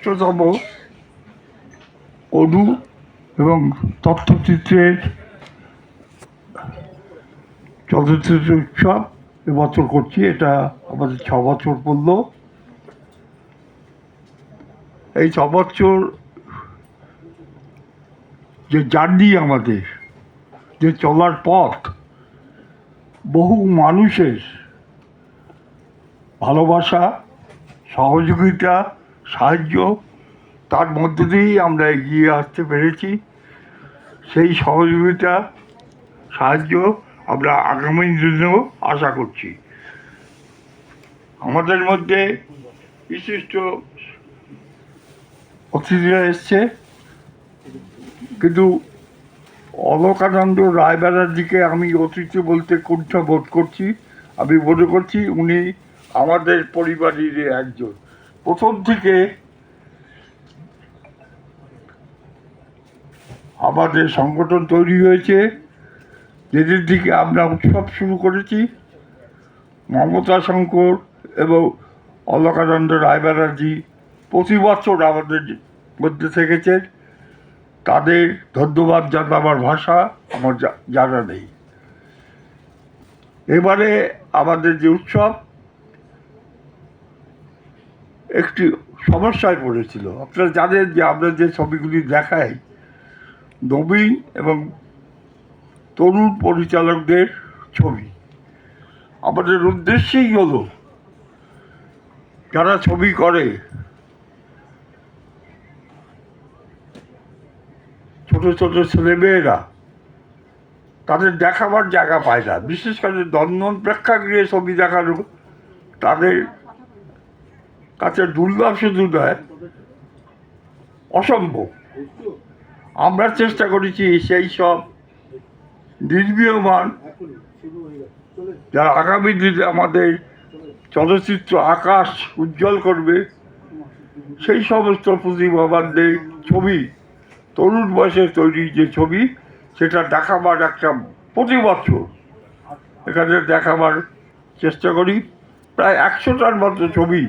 ষষ্ঠতম অনু এবং তথ্যচিত্রের চলচ্চিত্র উৎসব এবছর করছি। এটা আমাদের 6 বছর পড়ল। এই 6 বছর যে জার্নি, আমাদের যে চলার পথ, বহু মানুষের ভালোবাসা, সহযোগিতা, সাহায্য, তার মধ্য দিয়েই আমরা এগিয়ে আসতে পেরেছি। সেই সহযোগিতা, সাহায্য আমরা আগামী দিনেও আশা করছি। আমাদের মধ্যে বিশিষ্ট অতিথিরা এসছে, কিন্তু অলকানন্দ রায়ব্যানার্জিকে আমি অতিথি বলতে কুণ্ঠা বোধ করছি। আমি মনে করছি উনি আমাদের পরিবারের একজন। প্রথম থেকে আমাদের সংগঠন তৈরি হয়েছে, যেদিন থেকে আমরা উৎসব শুরু করেছি, মমতা শঙ্কর এবং অলকানন্দ রায়ব্যানার্জি প্রতি বছর আমাদের মধ্যে থেকেছেন। তাদের ধন্যবাদ জানাবার ভাষা আমার জানা নেই। এবারে আমাদের যে উৎসব একটি সমস্যায় পড়েছিল। আপনারা জানেন যে আমরা যে ছবিগুলি দেখাই, নবীন এবং তরুণ পরিচালকদের ছবি। আমাদের উদ্দেশ্যই হলো যারা ছবি করে, ছোটো ছোটো ছেলেমেয়েরা, তাদের দেখাবার জায়গা পায় না। বিশেষ করে নন্দন প্রেক্ষাগৃহে ছবি দেখানো তাদের কাছে দুর্লভ শুধু নয়, অসম্ভব। আমরা চেষ্টা করেছি সেই সব নির্মীয়মান, যারা আগামী দিনে আমাদের চলচ্চিত্র আকাশ উজ্জ্বল করবে, সেই সমস্ত প্রতিভাবানদের ছবি, তরুণ বয়সে তৈরি যে ছবি, সেটা দেখাবার একটা প্রতি বছর এখানে দেখাবার চেষ্টা করি। প্রায় 100টার মতো ছবি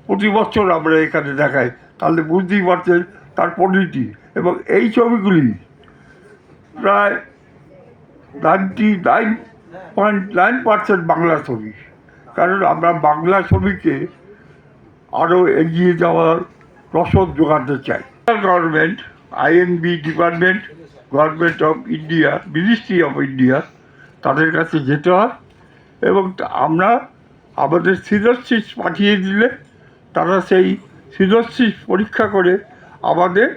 প্রতি বছর আমরা এখানে দেখাই। তাহলে বুঝতেই পারছেন তার পরিণতি। এবং এই ছবিগুলি প্রায় 99.9% বাংলা ছবি। কারণ আমরা বাংলা ছবিকে আরও এগিয়ে যাওয়ার রসদ যোগাতে চাই। Government, INB department, government of India, ministry of India, তাদের কাছে যেতে হয় এবং আমরা আমাদের সিনোপসিস পাঠিয়ে দিলে তারা সেই সিনোপসিস পরীক্ষা করে আমাদের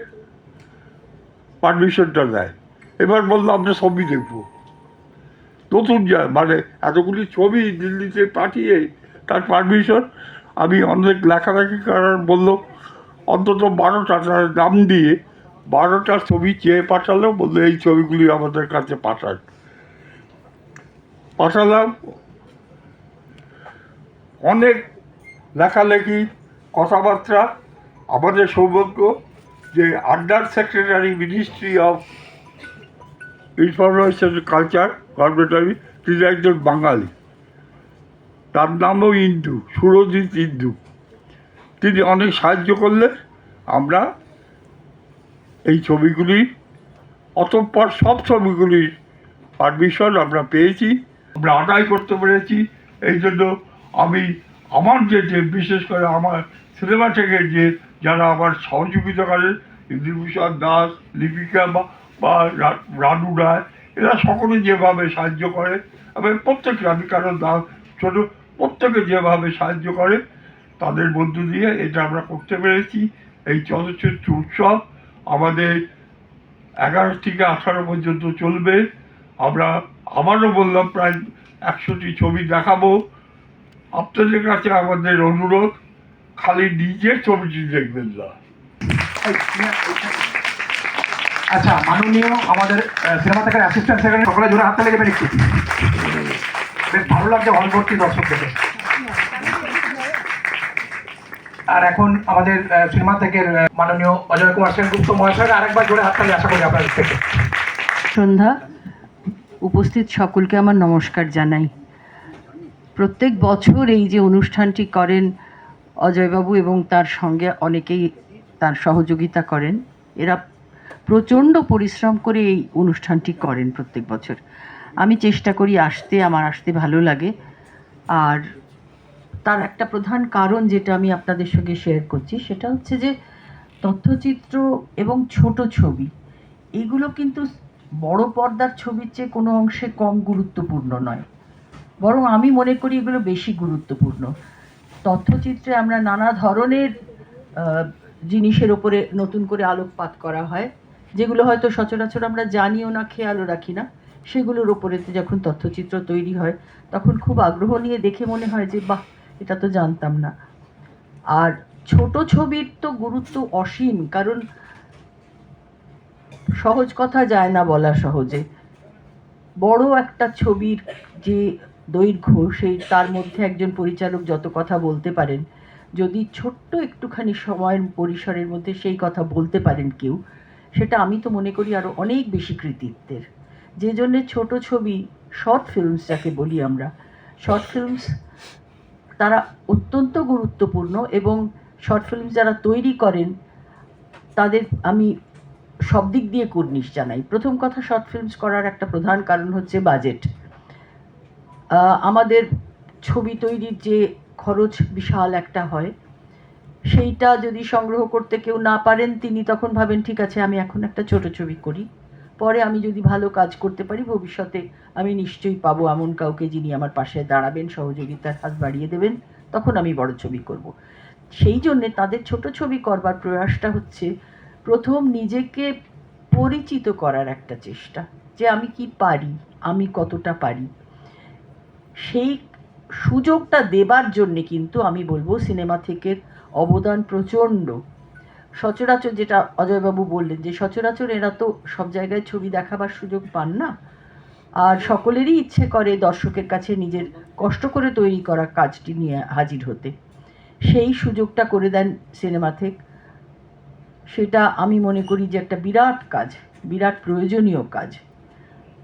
পারমিশনটা দেয়। এবার বললো আমরা ছবি দেখব। নতুন মানে এতগুলি ছবি দিল্লিতে পাঠিয়ে তার পারমিশন। আমি অনেক লেখালেখি করার বললো অন্তত 12টা নাম দিয়ে 12টা ছবি চেয়ে পাঠালো। বললো এই ছবিগুলি আমাদের কাছে পাঠালাম। অনেক লেখালেখি, কথাবার্তা। আমাদের সৌভাগ্য যে under secretary, ministry of information culture, government, তিনি একজন বাঙালি। তার নামও ইন্দু, সুরজিৎ ইন্দু। তিনি অনেক সাহায্য করলেন। আমরা এই ছবিগুলি, অতঃপর সব ছবিগুলির পারমিশন আমরা পেয়েছি, আমরা আদায় করতে পেরেছি। এই জন্য আমি আমার যে বিশেষ করে আমার সিনেমা থেকে যে যারা আমার সহযোগিতা করেন, ইন্দ্রভূষণ দাস, লিপিকা বা রানু রায়, এরা সকলে যেভাবে সাহায্য করে, এবং প্রত্যেকে, আমি কারণ ছোটো, প্রত্যেকে যেভাবে সাহায্য করে, তাদের মধ্য দিয়ে এটা আমরা করতে পেরেছি। এই চলচ্চিত্র উৎসব আমাদের 11 থেকে 18 পর্যন্ত চলবে। আমরা আবারও বললাম প্রায় 100টি ছবি দেখাবো। আপনাদের কাছে আমাদের অনুরোধ, খালি নিজের ছবিটি দেখবেন না। আচ্ছা, মাননীয় আমাদের সিনেমা থেকে অ্যাসিস্ট্যান্ট সেক্রেটারি, সকলে জোরে হাততে লেগে একটু। বেশ ভালো লাগছে হল ভর্তি দর্শক দেখে। আর এখন আমাদের সিনেমা থেকে মাননীয় অজয় কুমার সেনগুপ্ত মহাশয়, আরেকবার জোরে হাততালি আশা করি আপনাদের থেকে। সন্ধ্যা, উপস্থিত সকলকে আমার নমস্কার জানাই। প্রত্যেক বছর এই যে অনুষ্ঠানটি করেন অজয়বাবু এবং তার সঙ্গে অনেকেই তার সহযোগিতা করেন, এরা প্রচণ্ড পরিশ্রম করে এই অনুষ্ঠানটি করেন প্রত্যেক বছর। আমি চেষ্টা করি আসতে, আমার আসতে ভালো লাগে। আর তার একটা প্রধান কারণ যেটা আমি আপনাদের সঙ্গে শেয়ার করছি সেটা হচ্ছে যে তথ্যচিত্র এবং ছোট ছবি এগুলো কিন্তু বড় পর্দার ছবির চেয়ে কোনো অংশে কম গুরুত্বপূর্ণ নয়, বরং আমি মনে করি এগুলো বেশি গুরুত্বপূর্ণ। তথ্যচিত্রে আমরা নানা ধরনের জিনিসের ওপরে নতুন করে আলোকপাত করা হয়, যেগুলো হয়তো সচরাচর আমরা জানিও না, খেয়ালও রাখি না। সেগুলোর ওপরে যখন তথ্যচিত্র তৈরি হয় তখন খুব আগ্রহ নিয়ে দেখে মনে হয় যে বাহ, এটা তো জানতাম না। আর ছোট ছবির তো গুরুত্ব অসীম, কারণ সহজ কথা যায় না বলা সহজে। বড় একটা ছবির যে দৈর্ঘ্য, সেই তার মধ্যে একজন পরিচালক যত কথা বলতে পারেন, যদি ছোট্ট একটুখানি সময়ের পরিসরের মধ্যে সেই কথা বলতে পারেন কেউ, সেটা আমি তো মনে করি আরও অনেক বেশি কৃতিত্বের। যে জন্যে ছোট ছবি, শর্ট ফিল্মস যাকে বলি আমরা, শর্ট ফিল্মস তারা অত্যন্ত গুরুত্বপূর্ণ। এবং শর্ট ফিল্মস যারা তৈরি করেন তাদের আমি সব দিক দিয়ে কুর্নিশ জানাই। প্রথম কথা, শর্ট ফিল্মস করার একটা প্রধান কারণ হচ্ছে বাজেট। আমাদের ছবি তৈরির যে খরচ বিশাল একটা হয়, সেইটা যদি সংগ্রহ করতে কেউ না পারেন, তিনি তখন ভাবেন ঠিক আছে আমি এখন একটা ছোট ছবি করি, পরে আমি যদি ভালো কাজ করতে পারি ভবিষ্যতে আমি নিশ্চয়ই পাবো এমন কাউকে যিনি আমার পাশে দাঁড়াবেন, সহযোগিতার হাত বাড়িয়ে দেবেন, তখন আমি বড় ছবি করব। সেই জন্যে তাদের ছোট ছবি করবার প্রয়াসটা হচ্ছে প্রথম নিজেকে পরিচিত করার একটা চেষ্টা, যে আমি কি পারি, আমি কতটা পারি। সেই সুযোগটা দেবার জন্যে কিন্তু আমি বলবো সিনেমা থেকে অবদান প্রচণ্ড। সচরাচর যেটা অজয়বাবু বললেন, যে সচরাচর এরা তো সব জায়গায় ছবি দেখাবার সুযোগ পান না, আর সকলেরই ইচ্ছে করে দর্শকের কাছে নিজের কষ্ট করে তৈরি করা কাজটি নিয়ে হাজির হতে। সেই সুযোগটা করে দেন সিনেমা থেকে। সেটা আমি মনে করি যে একটা বিরাট কাজ, বিরাট প্রয়োজনীয় কাজ।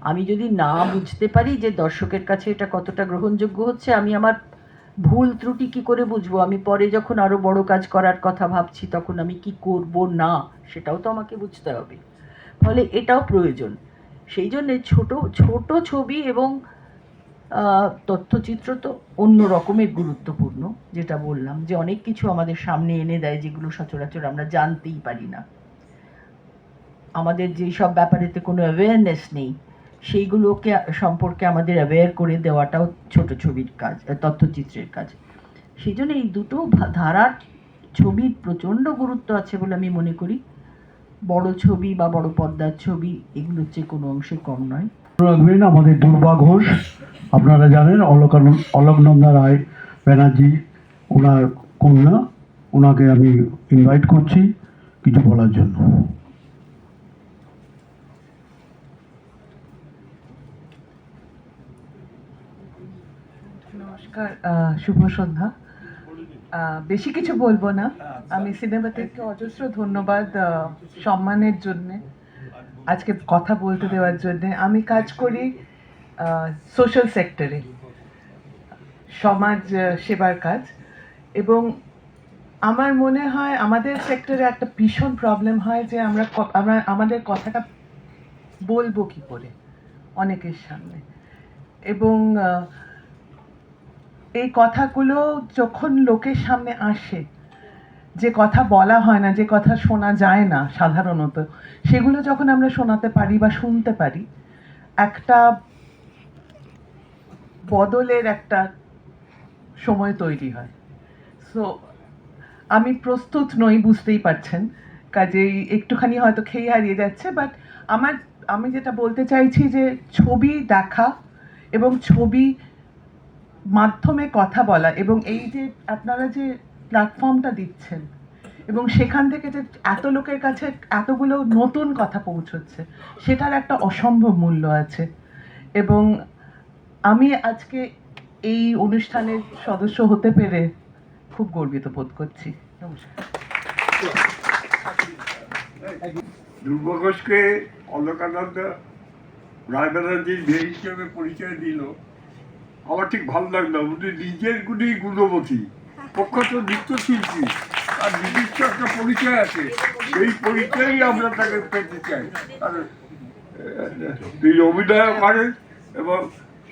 আমি যদি না বুঝতে পারি যে দর্শকের কাছে এটা কতটা গ্রহণযোগ্য হচ্ছে, আমি আমার ভুল ত্রুটি কি করে বুঝবো? আমি পরে যখন আরো বড় কাজ করার কথা ভাবছি তখন আমি কি করব না, সেটাও তো আমাকে বুঝতে হবে। ফলে এটাও প্রয়োজন। সেই জন্যে ছোট ছোট ছবি এবং তথ্যচিত্র তো অন্য রকমের গুরুত্বপূর্ণ। যেটা বললাম যে অনেক কিছু আমাদের সামনে এনে দেয় যেগুলো সচরাচর আমরা জানতেই পারি না। আমাদের যেই সব ব্যাপারেতে কোনো অ্যাওয়ারনেস নেই, সেইগুলোকে সম্পর্কে আমাদের অ্যাওয়্যার করে দেওয়াটাও ছোট ছবির কাজ, তথ্যচিত্রের কাজ। সেই জন্য এই দুটো ধারার ছবির প্রচণ্ড গুরুত্ব আছে বলে আমি মনে করি। বড় ছবি বা বড় পর্দার ছবি এগুলোর চেয়ে কোনো অংশে কম নয়। রাখবেন আমাদের দুর্বা ঘোষ, আপনারা জানেন অলোকনন্দা রায় ব্যানার্জি ওনার কন্যা, ওনাকে আমি ইনভাইট করছি কিছু বলার জন্য। নমস্কার, শুভ সন্ধ্যা। বেশি কিছু বলবো না। আমি সিনেমা থেকে অজস্র ধন্যবাদ সম্মানের জন্য, আজকে কথা বলতে দেওয়ার জন্য। আমি কাজ করি সোশ্যাল সেক্টরে, সমাজ সেবার কাজ, এবং আমার মনে হয় আমাদের সেক্টরে একটা ভীষণ প্রবলেম হয় যে আমরা আমাদের কথাটা বলবো কি করে অনেকের সামনে, এবং এই কথাগুলো যখন লোকের সামনে আসে, যে কথা বলা হয় না, যে কথা শোনা যায় না সাধারণত, সেগুলো যখন আমরা শোনাতে পারি বা শুনতে পারি, একটা বদলের একটা সময় তৈরি হয়। সো আমি প্রস্তুত নই, বুঝতেই পারছেন, কাজেই একটুখানি হয়তো খেয়ে হারিয়ে যাচ্ছে। বাট আমি যেটা বলতে চাইছি যে ছবি দেখা এবং ছবি মাধ্যমে কথা বলা, এবং এই যে আপনারা যে প্ল্যাটফর্মটা দিচ্ছেন এবং সেখান থেকে যে এত লোকের কাছে এতগুলো নতুন কথা পৌঁছচ্ছে, সেটার একটা অসম্ভব মূল্য আছে। এবং আমি আজকে এই অনুষ্ঠানের সদস্য হতে পেরে খুব গর্বিত বোধ করছি। নমস্কার। দুর্বা ঘোষকে অলকানন্দ রায় ব্যানার্জির মেয়ে হিসেবে পরিচয় দিল, আমার ঠিক ভালো লাগলো। উনি নিজের গুণেই গুণবতী, প্রখ্যাত নৃত্যশিল্পী, তার নিজস্ব একটা পরিচয় আছে, সেই পরিচয়ই আমরা তাকে পেতে চাই। আর তিনি অভিনয় করেন এবং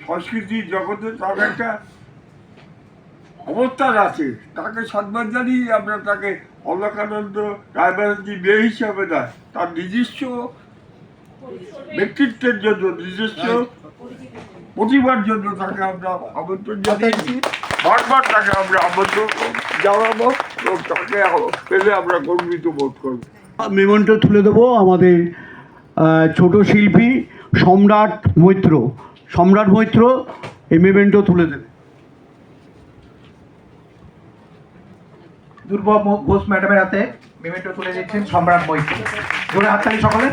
সংস্কৃতি জগতে তার একটা অবস্থান আছে, তাকে সম্মান জানিয়ে আমরা তাকে অলকানন্দ রায় ব্যানার্জি মেয়ে হিসাবে নয়, তার নিজস্ব ব্যক্তিত্বের জন্য, নিজস্ব প্রতিভার জন্য তাকে আমরা আমন্ত্রণ জানিয়েছি। বারবার তাকে আমরা আমন্ত্রণ জানাবো এবং তাকে পেলে আমরা গর্বিত বোধ করবো। মেমেন্টো তুলে দেবো আমাদের ছোট শিল্পী সম্রাট মৈত্র। সম্রাট মৈত্র এই মেমেন্টো তুলে দেবে। দুর্বা ঘোষ ম্যাডামের হাতে মেমেন্টো তুলে দিচ্ছেন সম্রাট মৈত্র। জোরে হাততালি সকলে।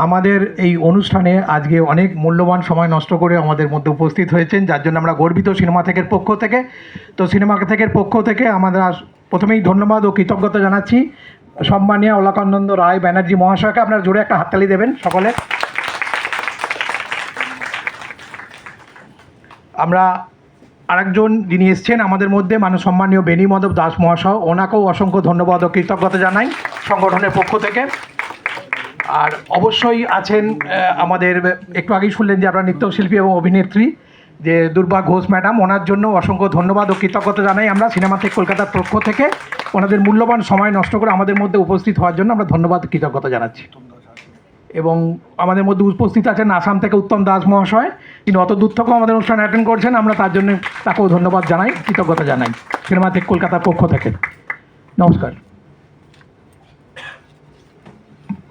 আমাদের এই অনুষ্ঠানে আজকে অনেক মূল্যবান সময় নষ্ট করে আমাদের মধ্যে উপস্থিত হয়েছেন, যার জন্য আমরা গর্বিত সিনেমা থেকের পক্ষ থেকে। তো সিনেমা থেকের পক্ষ থেকে আমাদের প্রথমেই ধন্যবাদ ও কৃতজ্ঞতা জানাচ্ছি সম্মানীয় অলকানন্দ রায় ব্যানার্জি মহাশয়কে। আপনারা জোরে একটা হাততালি দেবেন সকলে। আমরা আরেকজন যিনি এসছেন আমাদের মধ্যে সম্মানীয় বেণী মাধব দাস মহাশয়, ওনাকেও অসংখ্য ধন্যবাদ ও কৃতজ্ঞতা জানাই সংগঠনের পক্ষ থেকে। আর অবশ্যই আছেন আমাদের, একটু আগেই শুনলেন যে আপনার নৃত্যশিল্পী এবং অভিনেত্রী যে দুর্বা ঘোষ ম্যাডাম, ওনার জন্য অসংখ্য ধন্যবাদ ও কৃতজ্ঞতা জানাই আমরা সিনেমা থেকে কলকাতার পক্ষ থেকে। ওনাদের মূল্যবান সময় নষ্ট করে আমাদের মধ্যে উপস্থিত হওয়ার জন্য আমরা ধন্যবাদ কৃতজ্ঞতা জানাচ্ছি। এবং আমাদের মধ্যে উপস্থিত আছেন আসাম থেকে উত্তম দাস মহাশয়, তিনি অত দূর থেকেও আমাদের অনুষ্ঠান অ্যাটেন্ড করছেন, আমরা তার জন্য তাকেও ধন্যবাদ জানাই, কৃতজ্ঞতা জানাই সিনেমা থেকে কলকাতার পক্ষ থেকে। নমস্কার।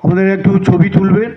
আমাদের একটু ছবি তুলবেন।